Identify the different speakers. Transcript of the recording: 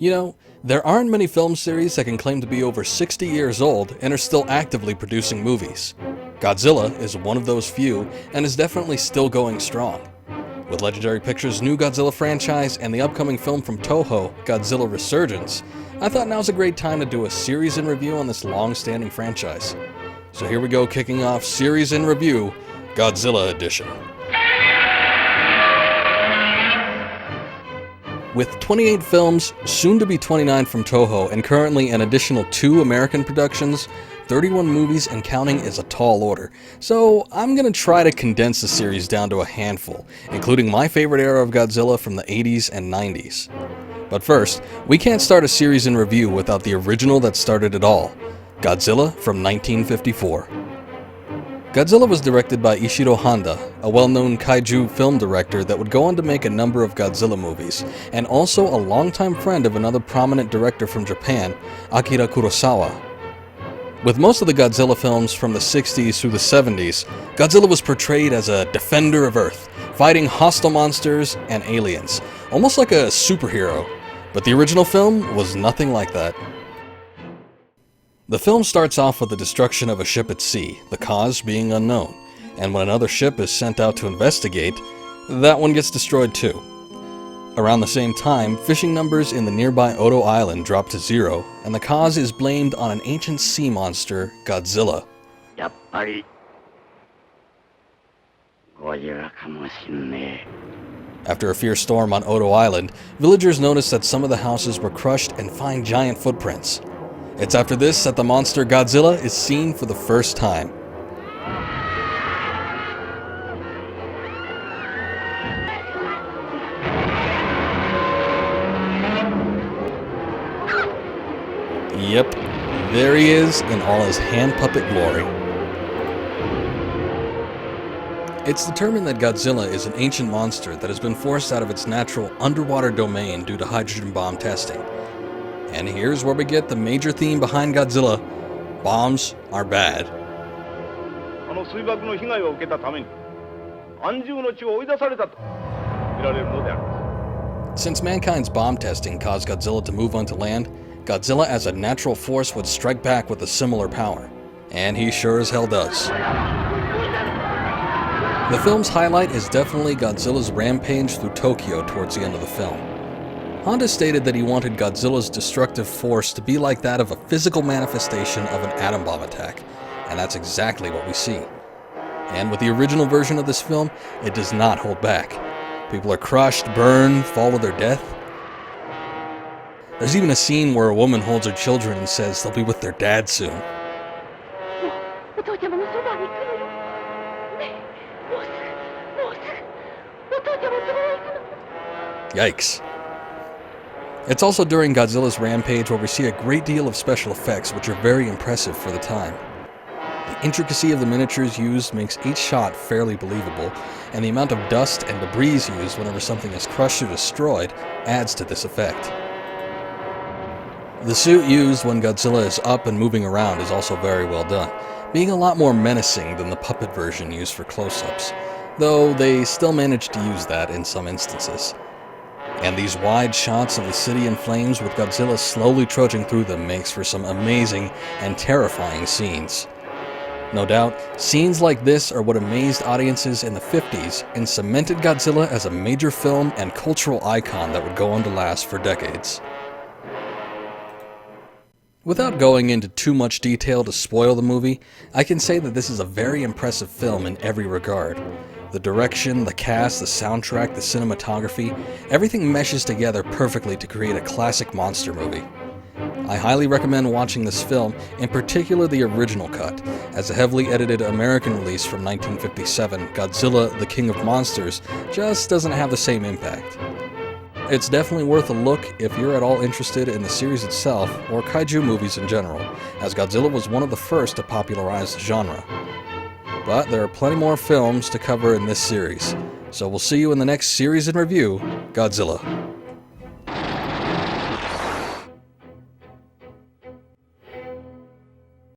Speaker 1: You know, there aren't many film series that can claim to be over 60 years old and are still actively producing movies. Godzilla is one of those few and is definitely still going strong. With Legendary Pictures' new Godzilla franchise and the upcoming film from Toho, Godzilla Resurgence, I thought now's a great time to do a series in review on this long-standing franchise. So here we go, kicking off Series in Review, Godzilla Edition. With 28 films, soon to be 29 from Toho, and currently an additional 2 American productions, 31 movies and counting is a tall order. So I'm gonna try to condense the series down to a handful, including my favorite era of Godzilla from the 80s and 90s. But first, we can't start a series in review without the original that started it all, Godzilla from 1954. Godzilla was directed by Ichiro Honda, a well-known kaiju film director that would go on to make a number of Godzilla movies, and also a longtime friend of another prominent director from Japan, Akira Kurosawa. With most of the Godzilla films from the 60s through the 70s, Godzilla was portrayed as a defender of Earth, fighting hostile monsters and aliens, almost like a superhero. But the original film was nothing like that. The film starts off with the destruction of a ship at sea, the cause being unknown, and when another ship is sent out to investigate, that one gets destroyed too. Around the same time, fishing numbers in the nearby Odo Island drop to 0, and the cause is blamed on an ancient sea monster, Godzilla. After a fierce storm on Odo Island, villagers notice that some of the houses were crushed and find giant footprints. It's after this that the monster Godzilla is seen for the first time. Yep, there he is in all his hand puppet glory. It's determined that Godzilla is an ancient monster that has been forced out of its natural underwater domain due to hydrogen bomb testing. And here's where we get the major theme behind Godzilla: bombs are bad. Since mankind's bomb testing caused Godzilla to move onto land, Godzilla as a natural force would strike back with a similar power. And he sure as hell does. The film's highlight is definitely Godzilla's rampage through Tokyo towards the end of the film. Honda stated that he wanted Godzilla's destructive force to be like that of a physical manifestation of an atom bomb attack, and that's exactly what we see. And with the original version of this film, it does not hold back. People are crushed, burned, fall to their death. There's even a scene where a woman holds her children and says they'll be with their dad soon. Yikes. It's also during Godzilla's rampage where we see a great deal of special effects which are very impressive for the time. The intricacy of the miniatures used makes each shot fairly believable, and the amount of dust and debris used whenever something is crushed or destroyed adds to this effect. The suit used when Godzilla is up and moving around is also very well done, being a lot more menacing than the puppet version used for close-ups, though they still manage to use that in some instances. And these wide shots of the city in flames with Godzilla slowly trudging through them makes for some amazing and terrifying scenes. No doubt, scenes like this are what amazed audiences in the 50s and cemented Godzilla as a major film and cultural icon that would go on to last for decades. Without going into too much detail to spoil the movie, I can say that this is a very impressive film in every regard. The direction, the cast, the soundtrack, the cinematography, everything meshes together perfectly to create a classic monster movie. I highly recommend watching this film, in particular the original cut, as a heavily edited American release from 1957, Godzilla, the King of Monsters, just doesn't have the same impact. It's definitely worth a look if you're at all interested in the series itself, or kaiju movies in general, as Godzilla was one of the first to popularize the genre. But there are plenty more films to cover in this series, so we'll see you in the next series in review, Godzilla.